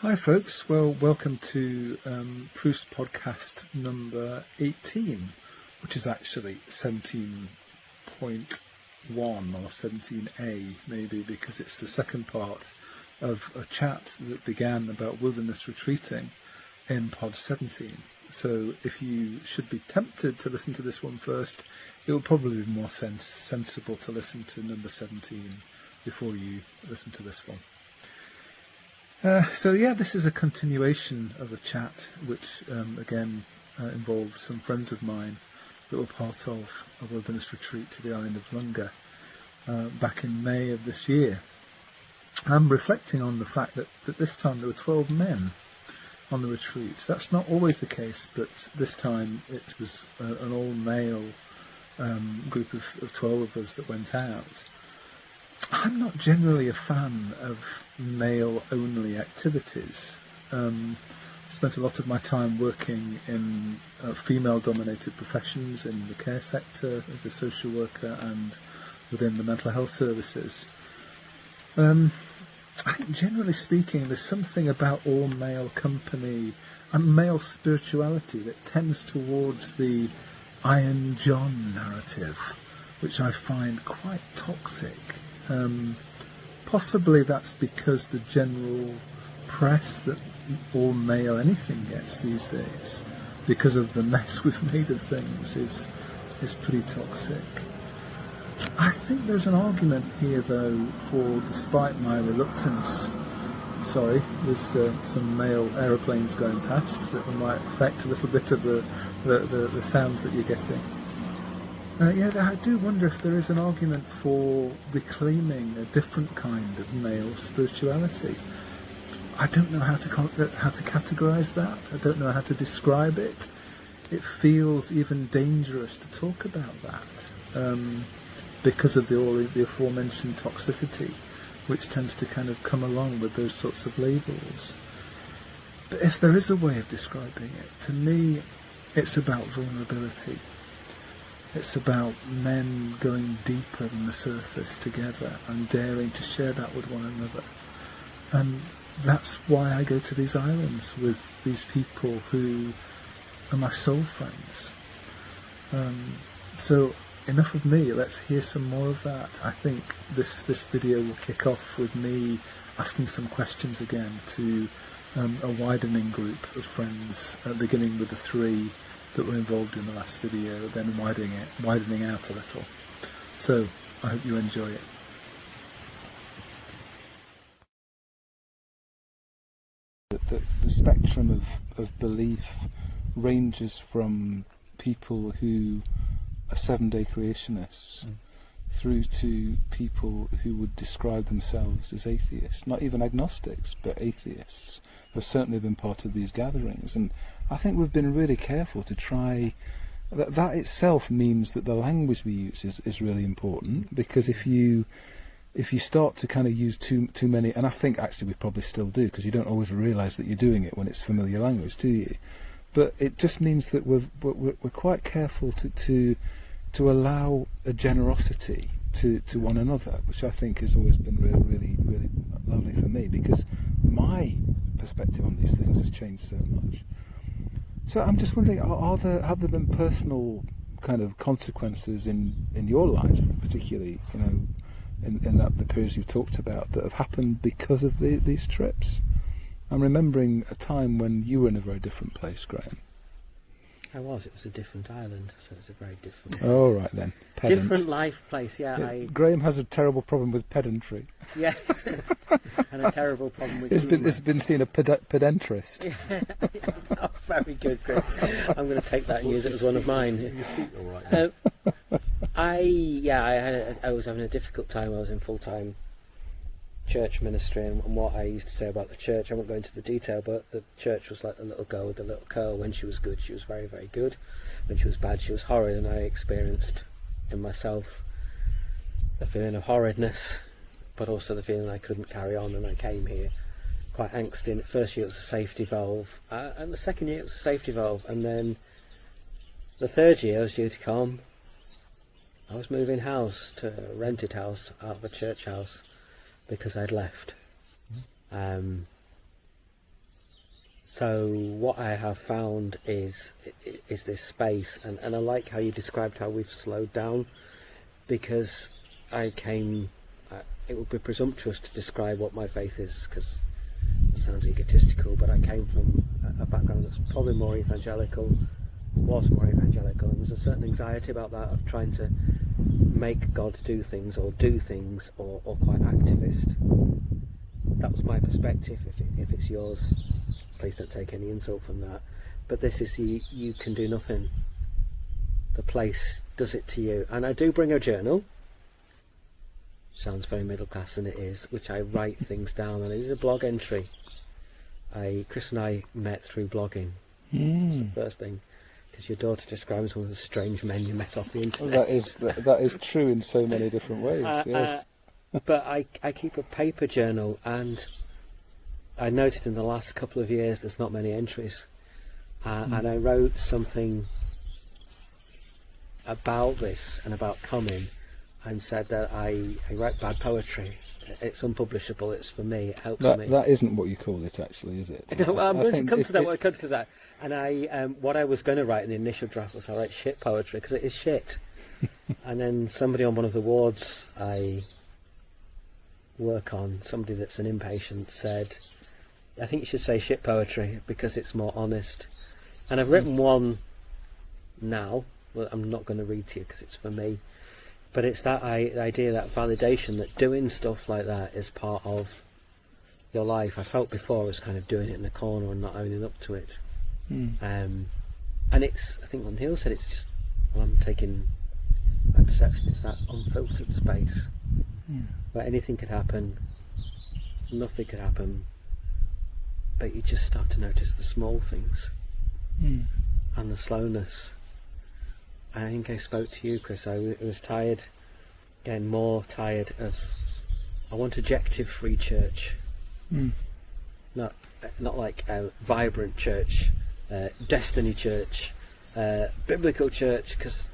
Hi folks, well welcome to Proost podcast number 18, which is actually 17.1 or 17A maybe, because it's the second part of a chat that began about wilderness retreating in pod 17. So if you should be tempted to listen to this one first, it will probably be more sensible to listen to number 17 before you listen to this one. So this is a continuation of a chat which again involved some friends of mine that were part of a wilderness retreat to the island of Lunga back in May of this year. I'm reflecting on the fact that this time there were 12 men on the retreat. That's not always the case, but this time it was an all-male group of 12 of us that went out. I'm not generally a fan of male-only activities. Spent a lot of my time working in female-dominated professions in the care sector as a social worker and within the mental health services. I think generally speaking, there's something about all-male company and male spirituality that tends towards the Iron John narrative, which I find quite toxic. Possibly that's because the general press that all male anything gets these days, because of the mess we've made of things, is pretty toxic. I think there's an argument here, though, for, despite my reluctance, there's some male aeroplanes going past that might affect a little bit of the sounds that you're getting. I do wonder if there is an argument for reclaiming a different kind of male spirituality. I don't know how to categorise that. I don't know how to describe it. It feels even dangerous to talk about that because of the aforementioned toxicity, which tends to kind of come along with those sorts of labels. But if there is a way of describing it, to me, it's about vulnerability. It's about men going deeper than the surface together and daring to share that with one another. And that's why I go to these islands with these people who are my soul friends. So enough of me, let's hear some more of that. I think this video will kick off with me asking some questions again to a widening group of friends, beginning with the three that were involved in the last video, then widening out a little. So I hope you enjoy it. The spectrum of belief ranges from people who are 7-day creationists through to people who would describe themselves as atheists, not even agnostics, but atheists, have certainly been part of these gatherings. And I think we've been really careful to try. That itself means that the language we use is really important, because if you start to kind of use too many, and I think actually we probably still do, because you don't always realise that you're doing it when it's familiar language, do you? But it just means that we're quite careful to allow a generosity to one another, which I think has always been really lovely for me, because my perspective on these things has changed so much. So I'm just wondering, have there been personal kind of consequences in your lives, particularly, in the periods you've talked about, that have happened because of these trips? I'm remembering a time when you were in a very different place, Graham. I was. It was a different island, so it's a very different. Oh, right then. Pedant. Different life place. Yeah. Graham has a terrible problem with pedantry. Yes, and a terrible problem with. It's been seen a pedantrist. Oh, very good, Chris. I'm going to take that and use it as one of mine. Your feet all right? I was having a difficult time. I was in full-time church ministry and what I used to say about the church. I won't go into the detail, but the church was like the little girl with the little curl. When she was good, she was very, very good. When she was bad, she was horrid, and I experienced in myself the feeling of horridness, but also the feeling I couldn't carry on, and I came here quite angsty. In the first year it was a safety valve, and the second year it was a safety valve, and then the third year I was due to come. I was moving house to a rented house out of a church house because I'd left. So what I have found is this space, and I like how you described how we've slowed down, because I came, it would be presumptuous to describe what my faith is, because it sounds egotistical, but I came from a background that's probably more evangelical, was more evangelical, and there's a certain anxiety about that, of trying to make God do things, or quite activist. That was my perspective. If it's yours, please don't take any insult from that. But this is you can do nothing. The place does it to you. And I do bring a journal. Sounds very middle class, and it is, which I write things down, and it is a blog entry. Chris and I met through blogging. That's the first thing. Because your daughter describes one of the strange men you met off the internet. Well, that is true in so many different ways. Yes. But I keep a paper journal, and I noticed in the last couple of years there's not many entries, and I wrote something about this and about coming, and said that I write bad poetry. It's unpublishable. It's for me. It helps me. That isn't what you call it, actually, is it? No, I'm going to come to that. When I come to that, and what I was going to write in the initial draft was I write shit poetry, because it is shit. And then somebody on one of the wards I work on, somebody that's an impatient, said, I think you should say shit poetry because it's more honest. And I've written one now. Well, I'm not going to read to you because it's for me. But it's that idea, that validation, that doing stuff like that is part of your life. I felt before I was kind of doing it in the corner and not owning up to it. And it's, I think what Neil said, it's just, well, I'm taking my perception, it's that unfiltered space where anything could happen, nothing could happen, but you just start to notice the small things and the slowness. I think I spoke to you, Chris. I was tired, getting more tired of, I want adjective-free church. Not like a vibrant church, destiny church, biblical church, because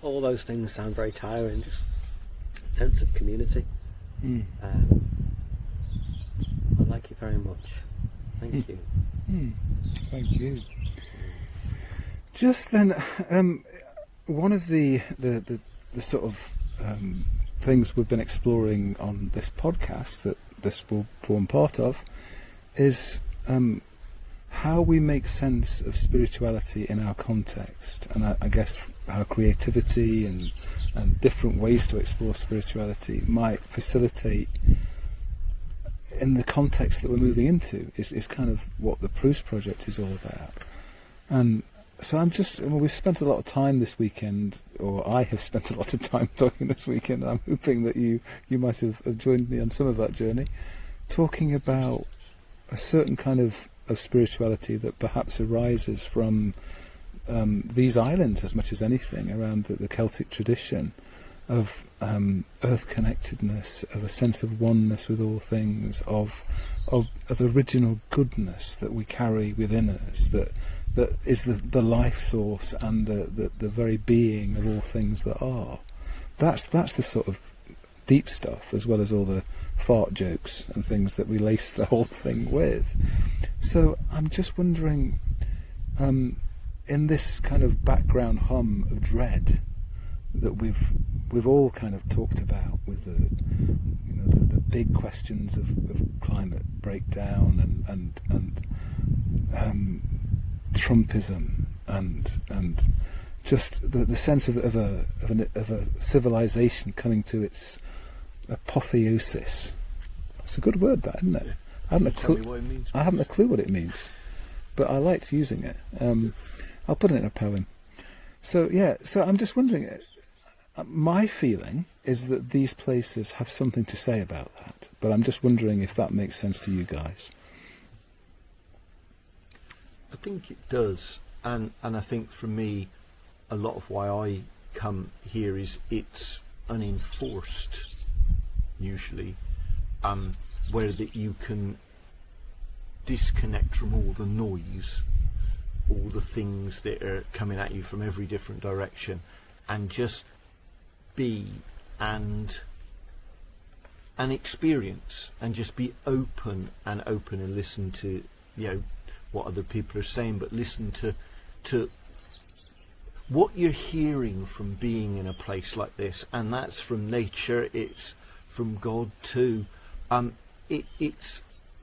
all those things sound very tiring. Just a sense of community. I like you very much. Thank you. Thank you. Just then, one of the sort of things we've been exploring on this podcast, that this will form part of, is how we make sense of spirituality in our context, and I guess how creativity and different ways to explore spirituality might facilitate in the context that we're moving into is kind of what the Proost project is all about. And so we've spent a lot of time this weekend, or I have spent a lot of time talking this weekend, and I'm hoping that you might have joined me on some of that journey, talking about a certain kind of spirituality that perhaps arises from these islands as much as anything, around the Celtic tradition of earth connectedness, of a sense of oneness with all things, of original goodness that we carry within us, that is the life source and the very being of all things that are. That's the sort of deep stuff, as well as all the fart jokes and things that we lace the whole thing with. So I'm just wondering, in this kind of background hum of dread that we've all kind of talked about, with the big questions of climate breakdown and Trumpism and just the sense of a civilization coming to its apotheosis. It's a good word, that, isn't it? I haven't a clue what it means, but I liked using it. I'll put it in a poem. So I'm just wondering, my feeling is that these places have something to say about that. But I'm just wondering if that makes sense to you guys. I think it does, and I think for me, a lot of why I come here is it's unenforced, usually, where that you can disconnect from all the noise, all the things that are coming at you from every different direction, and just be and experience, and just be open and listen to, you know, what other people are saying, but listen to what you're hearing from being in a place like this. And that's from nature, it's from God too. It's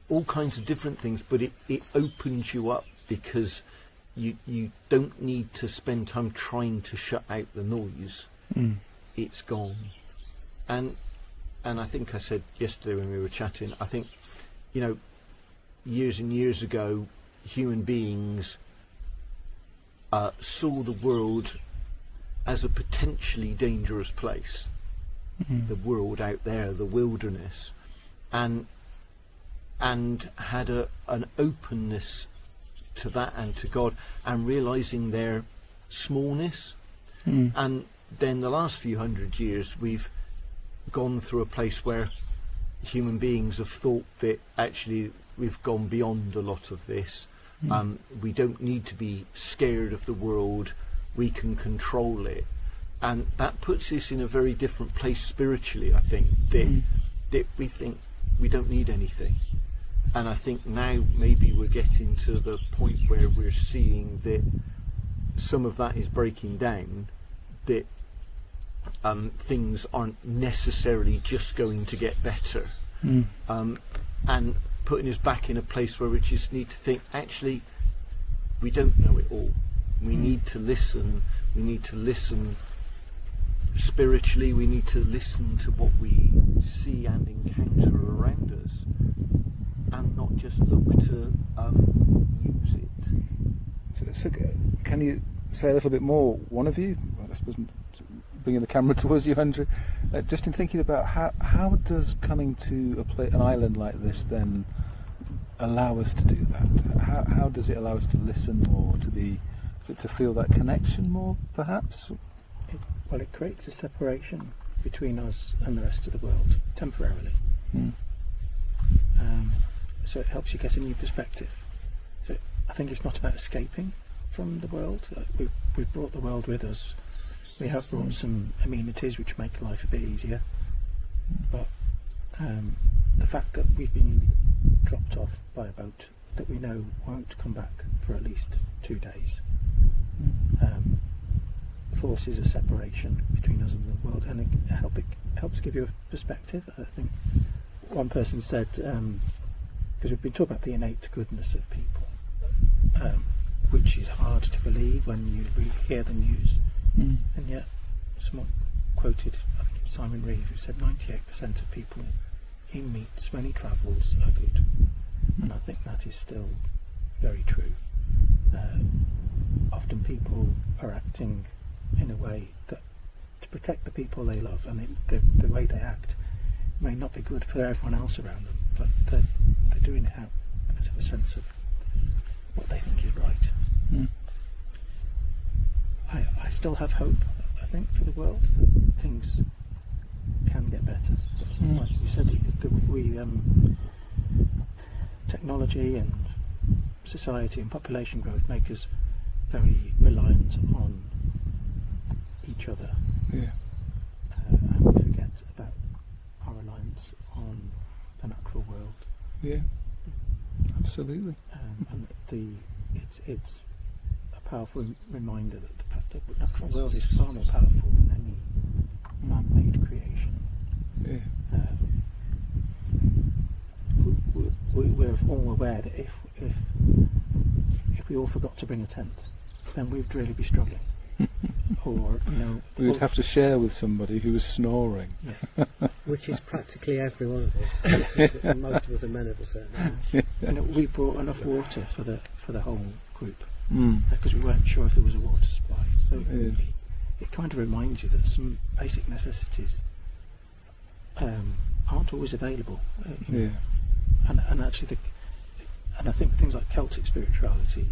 all kinds of different things, but it opens you up, because you don't need to spend time trying to shut out the noise. It's gone. And I think I said yesterday when we were chatting, I think, you know, years and years ago, human beings saw the world as a potentially dangerous place. The world out there, the wilderness, and had an openness to that and to God, and realizing their smallness. And then the last few hundred years, we've gone through a place where human beings have thought that actually we've gone beyond a lot of this. We don't need to be scared of the world, we can control it. And that puts us in a very different place spiritually, I think, that we think we don't need anything. And I think now maybe we're getting to the point where we're seeing that some of that is breaking down, that things aren't necessarily just going to get better, and putting us back in a place where we just need to think, actually, we don't know it all. We need to listen. We need to listen spiritually. We need to listen to what we see and encounter around us, and not just look to use it. So can you say a little bit more, one of you, I suppose, bringing the camera towards you, Andrew, just in thinking about how does coming to an island like this then allow us to do that? How does it allow us to listen more, to feel that connection more, perhaps? Well, it creates a separation between us and the rest of the world, temporarily. So it helps you get a new perspective. So I think it's not about escaping from the world. We've brought the world with us. We have brought some amenities which make life a bit easier. But the fact that we've been dropped off by a boat that we know won't come back for at least 2 days forces a separation between us and the world, and it helps give you a perspective. I think one person said, because we've been talking about the innate goodness of people, which is hard to believe when you hear the news, and yet someone quoted, I think it's Simon Reeve, who said 98% of people he meets when he travels are good, and I think that is still very true. Often people are acting in a way that to protect the people they love, and the way they act may not be good for everyone else around them, but they're doing it out of a sense of what they think is right. I still have hope, I think, for the world, that things can get better. But like you said, technology and society and population growth make us very reliant on each other, and we forget about our reliance on the natural world. Yeah, absolutely. And it's a powerful reminder that the natural world is far more powerful than any man-made creation. We're all aware that if we all forgot to bring a tent, then we'd really be struggling. Or, we would have to share with somebody who was snoring. Which is practically every one of us. And most of us are men of a certain age. We brought enough water for the whole group, because we weren't sure if there was a water supply. So it kind of reminds you that some basic necessities not always available. Yeah. And actually, and I think things like Celtic spirituality,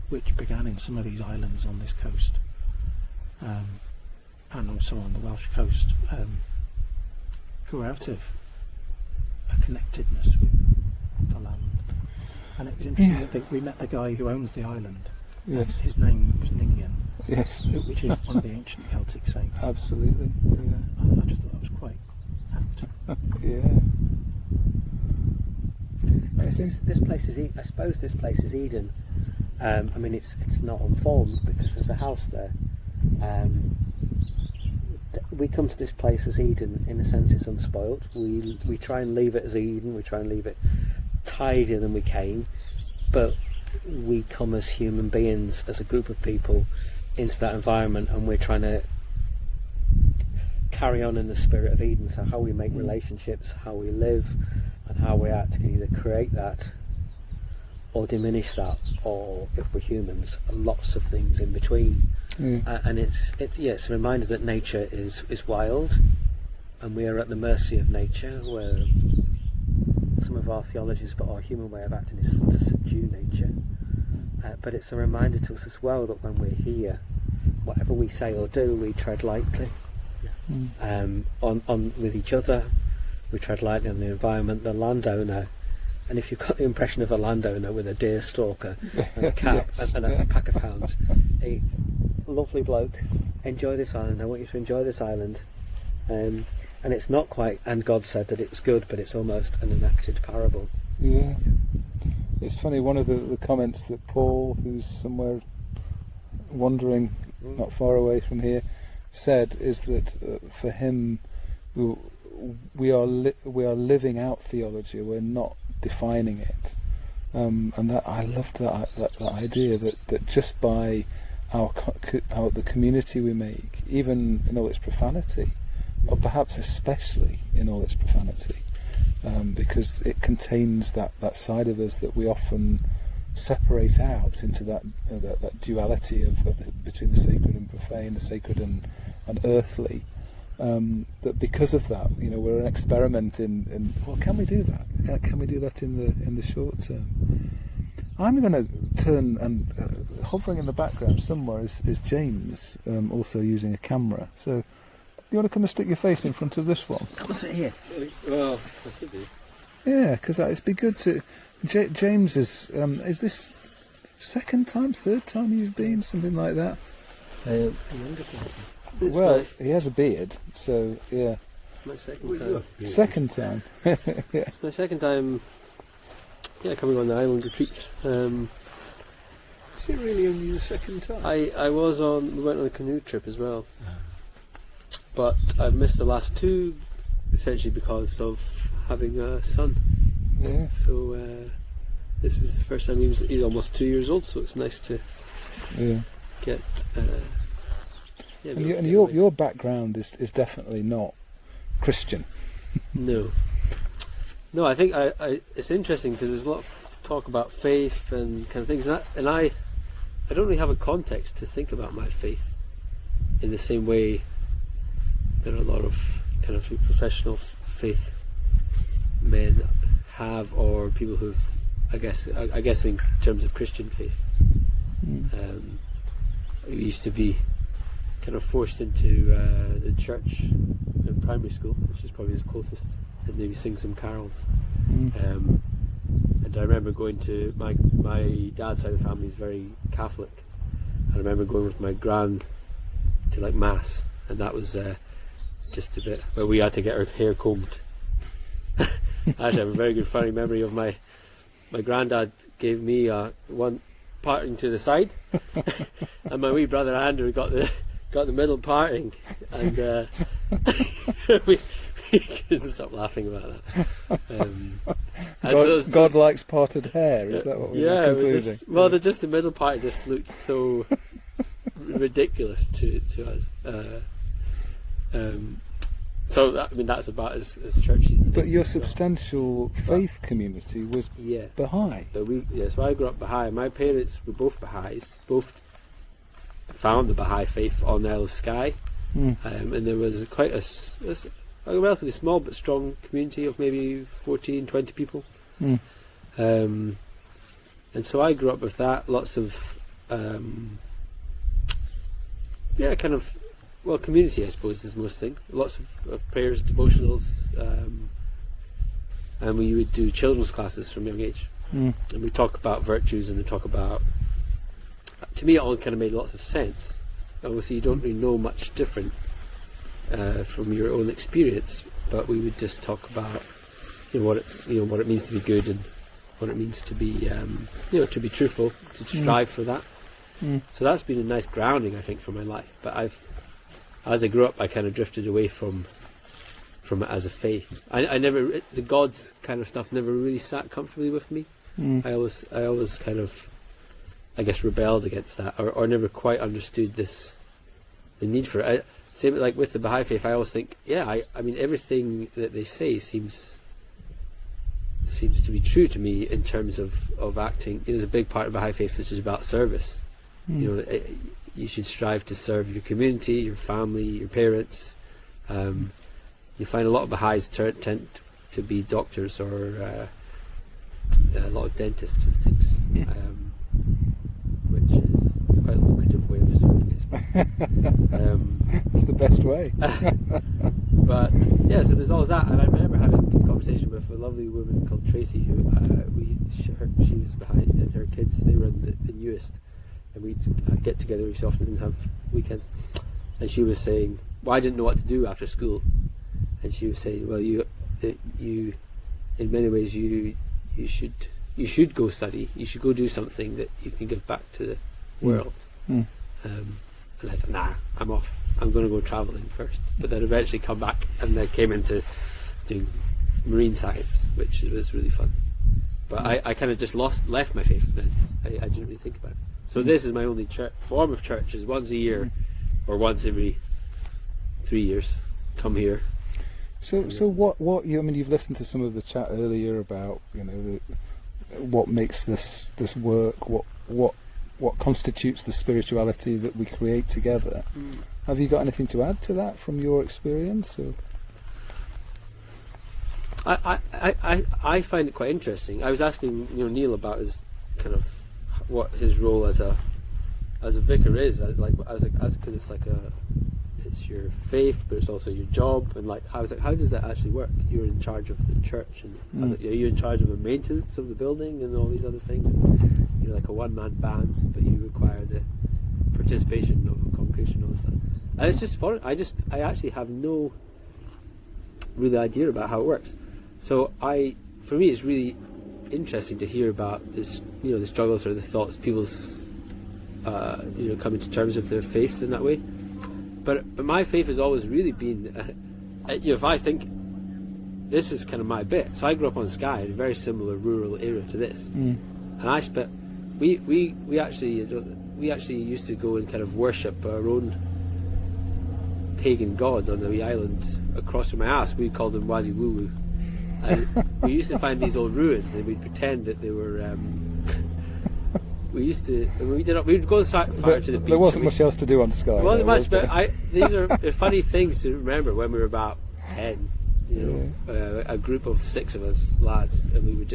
which began in some of these islands on this coast, and also on the Welsh coast, grew out of a connectedness with the land. And it was interesting that we met the guy who owns the island. Yes. His name was Ninian. Yes. Which is one of the ancient Celtic saints. Absolutely. Yeah. And I just thought that was quite apt. Yeah. This place is, I suppose this place is Eden. I mean, it's not unformed because there's a house there. We come to this place as Eden. In a sense, it's unspoilt. We try and leave it as Eden. We try and leave it tidier than we came, but we come as human beings, as a group of people, into that environment, and we're trying to carry on in the spirit of Eden. So how we make relationships, how we live, and how we act can either create that or diminish that, or if we're humans, lots of things in between. And it's a reminder that nature is wild, and we are at the mercy of nature, where some of our theologies about our human way of acting is to subdue nature. But it's a reminder to us as well that when we're here, whatever we say or do, we tread lightly on with each other. We tread lightly on the environment, the landowner. And if you've got the impression of a landowner with a deer stalker and a cat and a pack of hounds, a lovely bloke, enjoy this island. I want you to enjoy this island. And it's not quite, and God said that it was good, but it's almost an enacted parable. Yeah. It's funny, one of the comments that Paul, who's somewhere wandering not far away from here, said is that for him, we are living out theology. We're not defining it, and that I loved that idea that just by the community we make, even in all its profanity, or perhaps especially in all its profanity, because it contains that side of us that we often separate out into that duality between the sacred and profane, the sacred and earthly. That because of that, we're an experiment in well, can we do that? Can we do that in the short term? I'm going to turn, and hovering in the background somewhere is James, also using a camera. So, you want to come and stick your face in front of this one? Come and sit here. Well, I could do. Yeah, because it'd be good to. James is this second time, third time you've been, something like that? Well, he has a beard, so yeah. My second time. Second time. Yeah. It's my second time. Yeah, coming on the island retreats. Is it really only the second time? We went on a canoe trip as well. But I've missed the last two, essentially because of having a son. Yeah. So this is the first time. He's almost 2 years old, so it's nice to get. And your background is definitely not Christian. No, I think it's interesting because there's a lot of talk about faith and kind of things, and I don't really have a context to think about my faith in the same way that a lot of kind of professional faith men have, or people who've, I guess in terms of Christian faith, it used to be kind of forced into the church in primary school, which is probably his closest, and maybe sing some carols. And I remember going to my dad's side of the family is very Catholic. I remember going with my gran to like mass, and that was just a bit where we had to get our hair combed. I actually have a very good funny memory of my granddad gave me one parting to the side, and my wee brother Andrew got the middle parting, and we couldn't stop laughing about that. God likes parted hair, is that what we're concluding? Just the middle part just looked so ridiculous to us. So that's about as churchy. But your substantial faith community was Baha'i. So I grew up Baha'i. My parents were both Baha'is, both found the Baha'i faith on the Isle of Skye, and there was quite a relatively small but strong community of maybe 14, 20 people. Mm. And so I grew up with that, lots of, community, I suppose, is most thing. Lots of prayers, devotionals, and we would do children's classes from a young age. Mm. And we talk about virtues, and we talk about, to me it all kind of made lots of sense. Obviously you don't really know much different from your own experience, but we would just talk about what it means to be good, and what it means to be to be truthful, to strive for that. So that's been a nice grounding, I think, for my life. But as I grew up, I kind of drifted away from it as a faith. I never, the God's kind of stuff never really sat comfortably with me. I always kind of, I guess, rebelled against that, or never quite understood the need for it. Same like with the Baha'i faith, I always think, I mean, everything that they say seems to be true to me in terms of acting. There's a big part of Baha'i faith which is about service. You should strive to serve your community, your family, your parents. You find a lot of Baha'is tend to be doctors or a lot of dentists and things, which is quite a lucrative way of serving, I suppose. It's the best way. But yeah, so there's always that, and I remember having a good conversation with a lovely woman called Tracy, who she was behind, and her kids, they were in Newest, and we'd get together every so often and have weekends. And she was saying, well, I didn't know what to do after school, and she was saying, well, you in many ways you should go study, you should go do something that you can give back to the world. And I thought, nah, I'm off. I'm going to go travelling first. But then eventually come back, and then came into doing marine science, which was really fun. But I kind of just left my faith then. I didn't really think about it. So this is my only form of church, is once a year or once every 3 years. Come here. So what you? I mean, you've listened to some of the chat earlier about what makes this work. What constitutes the spirituality that we create together. Have you got anything to add to that from your experience? Or? I find it quite interesting. I was asking Neil about his kind of what his role as a vicar is. Because it's your faith, but it's also your job. And I was like, how does that actually work? You're in charge of the church, and are you in charge of the maintenance of the building and all these other things? And you're like a one-man band, but you require the participation of a congregation and all this stuff. And it's just fun. I actually have no really idea about how it works. So for me, it's really interesting to hear about this, the struggles or the thoughts, people's, coming to terms with their faith in that way. But my faith has always really been, if I think this is kind of my bit. So I grew up on Skye, in a very similar rural area to this, and I spent. We actually used to go and kind of worship our own pagan god on the wee island across from my house. We called them Wazi Woo Woo. And we used to find these old ruins, and we'd pretend that they were. We'd go far to the beach. There wasn't much else to do on Skye. There wasn't much, but these are funny things to remember when we were about 10. A group of 6 of us lads, and we'd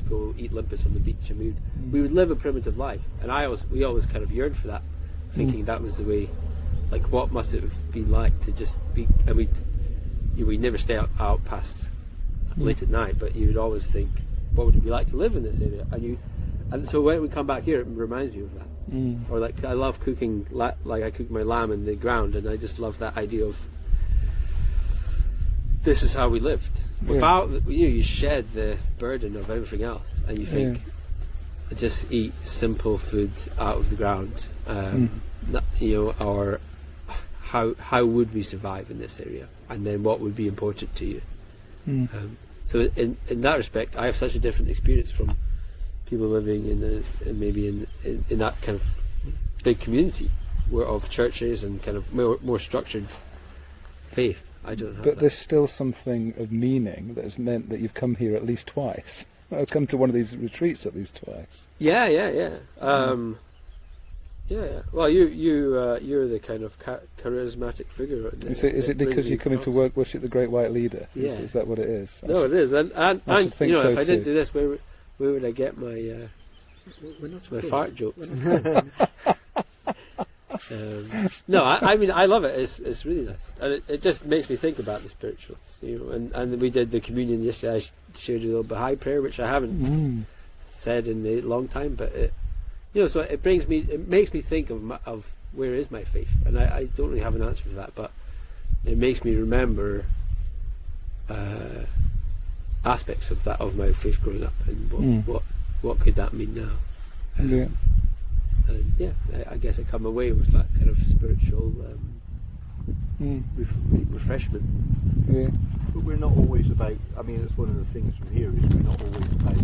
go eat limpets on the beach, and we would live a primitive life. And we always kind of yearned for that, thinking that was the way. Like, what must it have been like to just be? And we'd never stay out past late at night, but you would always think, what would it be like to live in this area? And so when we come back here, it reminds you of that. Or like, I love cooking, I cook my lamb in the ground, and I just love that idea of this is how we lived. Without, you shed the burden of everything else, and you think, just eat simple food out of the ground. Or how would we survive in this area, and then what would be important to you? So in that respect, I have such a different experience from people living in that kind of big community of churches and kind of more structured faith. I don't know. But there's still something of meaning that has meant that you've come here at least twice. I've come to one of these retreats at least twice. Yeah. Yeah. Well, you're the kind of charismatic figure. Is it because you're coming to worship the Great White Leader? Yeah. Is that what it is? No, it is. And think you know, so if I didn't too. do this, where would I get my We're not my talking fart jokes? No, I mean, I love it. It's really nice, and it just makes me think about the spirituals, you know. And we did the communion yesterday. I shared a little Baha'i prayer, which I haven't said in a long time, but it, you know, so it makes me think of where is my faith, and I don't really have an answer for that, but it makes me remember aspects of that, of my faith growing up, and what could that mean now. Yeah. And yeah, I guess I come away with that kind of spiritual refreshment. Yeah. But we're not always about, I mean, that's one of the things from here, is we're not always about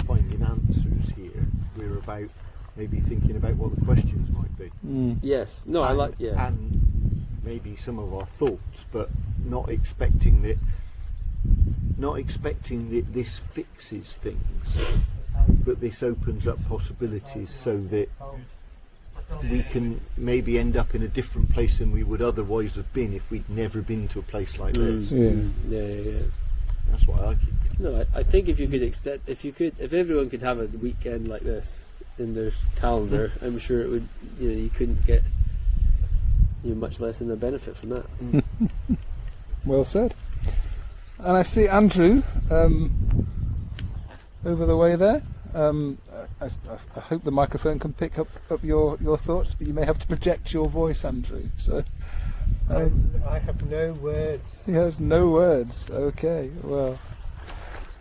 finding answers here. We're about maybe thinking about what the questions might be. Yes. No, I like, yeah. And maybe some of our thoughts, but not expecting that this fixes things, but this opens up possibilities so that we can maybe end up in a different place than we would otherwise have been if we'd never been to a place like this. Yeah. That's why I keep. No, I think if everyone could have a weekend like this in their calendar, I'm sure it would. You know, you couldn't get much less than a benefit from that. Well said. And I see Andrew over the way there. I hope the microphone can pick up your thoughts, but you may have to project your voice, Andrew. So I have no words. he has no words. Okay, well,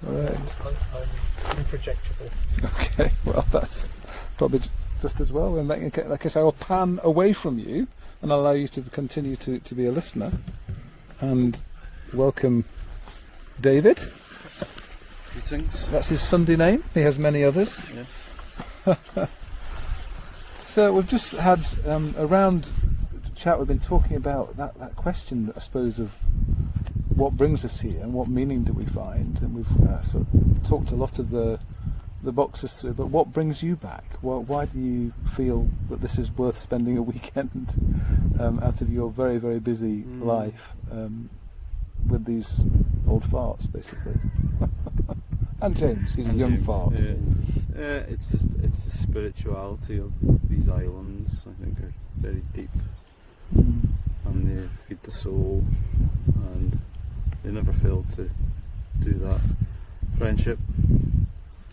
all right. I'm unprojectable. Okay, well, that's probably just as well. And like I say, I'll pan away from you and allow you to continue to be a listener. And welcome, David. Greetings. That's his Sunday name. He has many others. Yes. So we've just had a round chat. We've been talking about that question, I suppose, of what brings us here and what meaning do we find. And we've sort of talked a lot of the boxes through. But what brings you back? Why do you feel that this is worth spending a weekend out of your very, very busy life with these old farts, basically? And James, he's a young fart. Yeah. It's the spirituality of these islands. I think are very deep, and they feed the soul, and they never fail to do that. Friendship.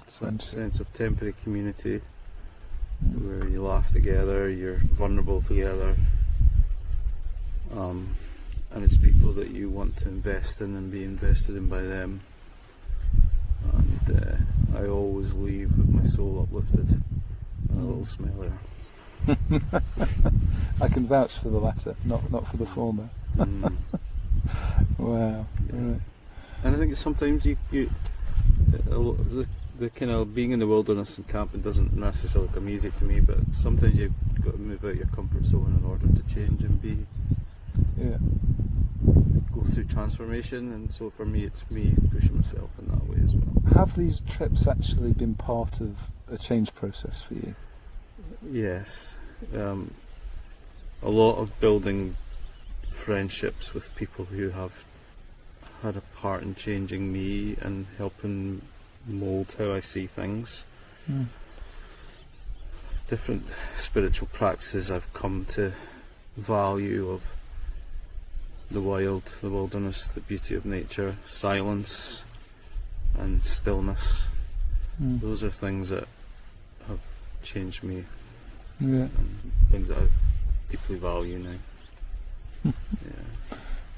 Sense of temporary community, where you laugh together, you're vulnerable together, and it's people that you want to invest in and be invested in by them. And I always leave with my soul uplifted and a little smellier. I can vouch for the latter, not for the former. Wow. Yeah. Right. And I think sometimes the kind of being in the wilderness and camping doesn't necessarily come easy to me, but sometimes you've got to move out your comfort zone in order to change and go through transformation. And so for me, it's me pushing myself in that way as well. Have these trips actually been part of a change process for you? Yes. A lot of building friendships with people who have had a part in changing me and helping mould how I see things. Different spiritual practices I've come to value, of the wild, the wilderness, the beauty of nature, silence and stillness. Those are things that have changed me, and things that I deeply value now.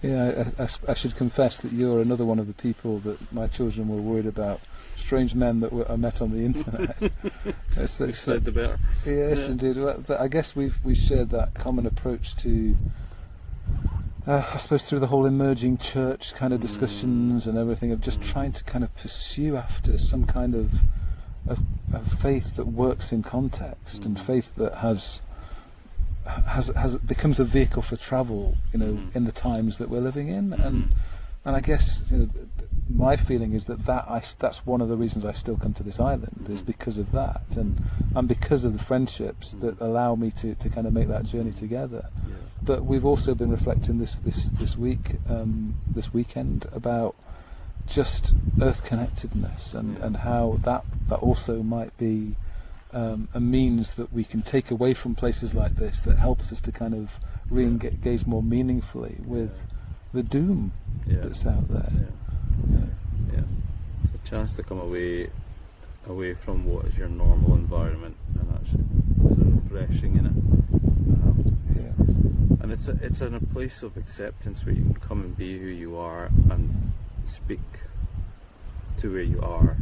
Yeah, I should confess that you're another one of the people that my children were worried about. Strange men that I met on the internet. Said the better. Yes, indeed. Well, I guess we shared that common approach to, I suppose, through the whole emerging church kind of discussions and everything, of just trying to kind of pursue after some kind of faith that works in context, and faith that has becomes a vehicle for travel, in the times that we're living in, and I guess my feeling is that's one of the reasons I still come to this island, is because of that, and because of the friendships that allow me to kind of make that journey together. Yeah. But we've also been reflecting this weekend about just earth connectedness, and how that also might be a means that we can take away from places like this that helps us to kind of re-engage more meaningfully with the doom that's out there. Yeah. It's a chance to come away from what is your normal environment and actually sort of refreshing in it. And it's in a place of acceptance where you can come and be who you are and speak to where you are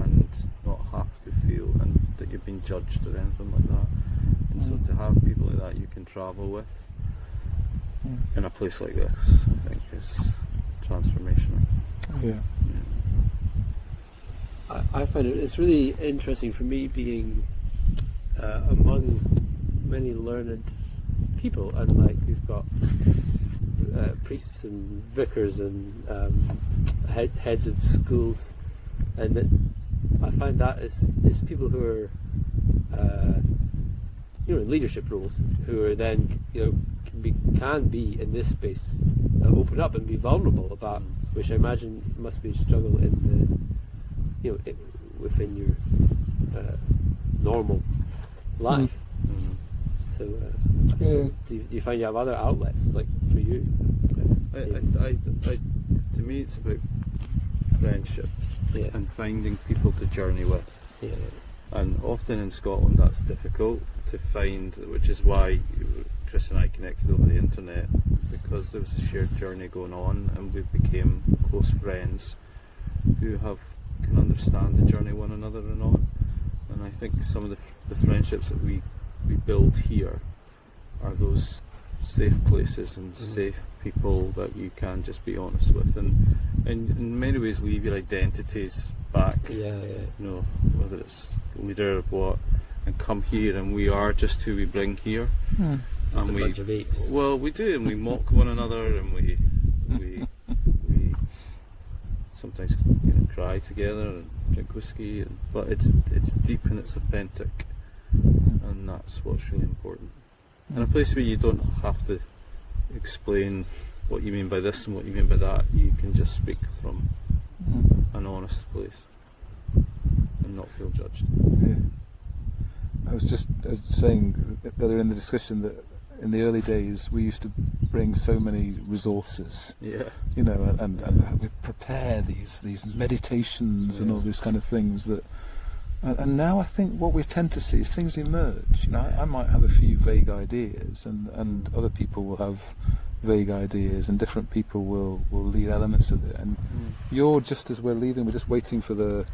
and not have to feel and that you're being judged or anything like that. And so to have people like that you can travel with in a place like this, I think is transformational. I find it's really interesting for me being among many learned people, and like we've got priests and vicars and heads of schools, and I find that is people who are in leadership roles, who are then can be in this space, open up and be vulnerable about, which I imagine must be a struggle in the within your normal life. So do you find you have other outlets like for you? To me it's about friendship and finding people to journey with. And often in Scotland that's difficult to find, which is why Chris and I connected over the internet, because there was a shared journey going on and we became close friends who can understand the journey one another and on. And I think some of the friendships that we build here are those safe places and safe people that you can just be honest with, and in many ways leave your identities back. Whether it's leader of what, and come here and we are just who we bring here. And we bunch of apes. Well, we do, and we mock one another, and we sometimes cry together and drink whiskey, but it's deep and it's authentic, and that's what's really important. And a place where you don't have to explain what you mean by this and what you mean by that. You can just speak from an honest place and not feel judged. I was just saying earlier in the discussion that in the early days we used to bring so many resources, and we prepare these meditations and all these kind of things that. And now I think what we tend to see is things emerge. I might have a few vague ideas, and other people will have vague ideas, and different people will lead elements of it. And you're just as we're leaving, we're just waiting for the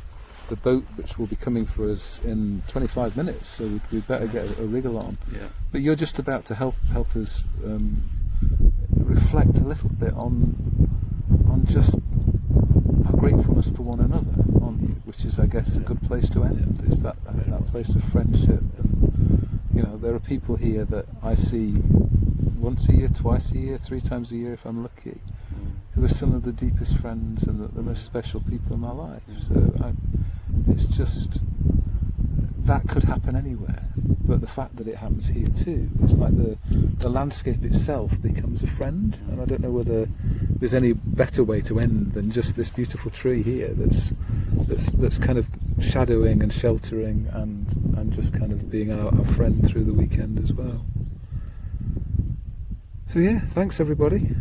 boat, which will be coming for us in 25 minutes. So we'd better get a wriggle on. But you're just about to help us reflect a little bit on just our gratefulness for one another, aren't you? Which is, I guess, a good place to end. Is that place of friendship? And there are people here that I see once a year, twice a year, 3 times a year if I'm lucky, who are some of the deepest friends and the most special people in my life. So it's just that could happen anywhere, but the fact that it happens here too, it's like the landscape itself becomes a friend. And I don't know whether there's any better way to end than just this beautiful tree here that's kind of shadowing and sheltering and just kind of being our friend through the weekend as well. So thanks everybody.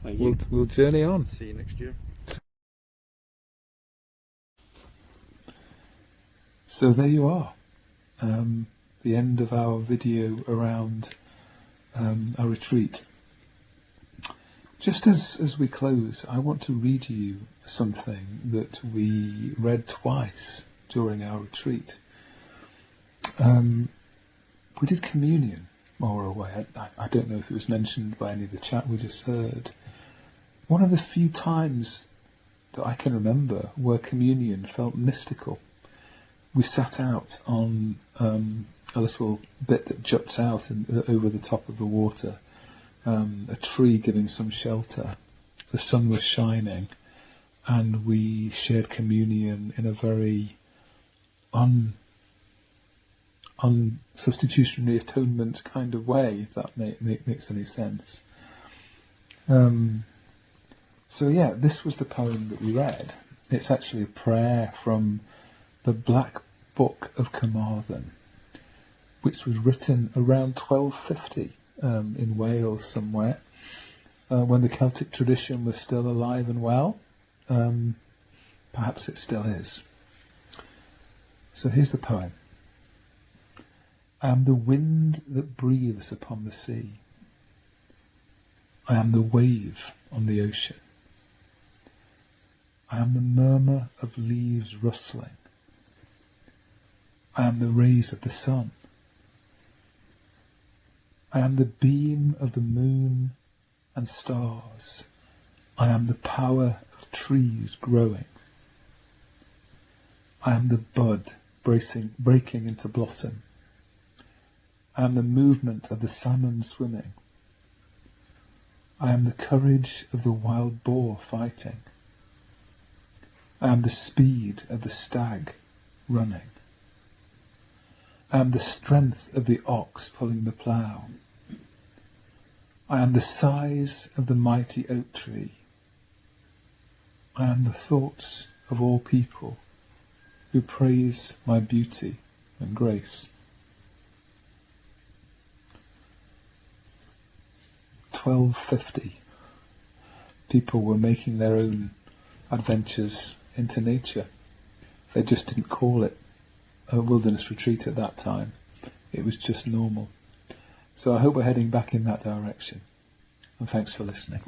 Thank you. We'll journey on. See you next year. So there you are, the end of our video around our retreat. Just as we close, I want to read you something that we read twice during our retreat. We did communion while we were away. I don't know if it was mentioned by any of the chat we just heard. One of the few times that I can remember where communion felt mystical. We sat out on a little bit that juts out over the top of the water, a tree giving some shelter. The sun was shining, and we shared communion in a very unsubstitutionary atonement kind of way, if that makes any sense. So yeah, this was the poem that we read. It's actually a prayer from the Black Book of Carmarthen, which was written around 1250 in Wales somewhere, when the Celtic tradition was still alive and well. Perhaps it still is. So here's the poem. I am the wind that breathes upon the sea. I am the wave on the ocean. I am the murmur of leaves rustling. I am the rays of the sun. I am the beam of the moon and stars. I am the power of trees growing. I am the bud breaking into blossom. I am the movement of the salmon swimming. I am the courage of the wild boar fighting. I am the speed of the stag running. I am the strength of the ox pulling the plough. I am the size of the mighty oak tree. I am the thoughts of all people who praise my beauty and grace. 1250. People were making their own adventures into nature. They just didn't call it a wilderness retreat at that time. It was just normal. So I hope we're heading back in that direction. And thanks for listening.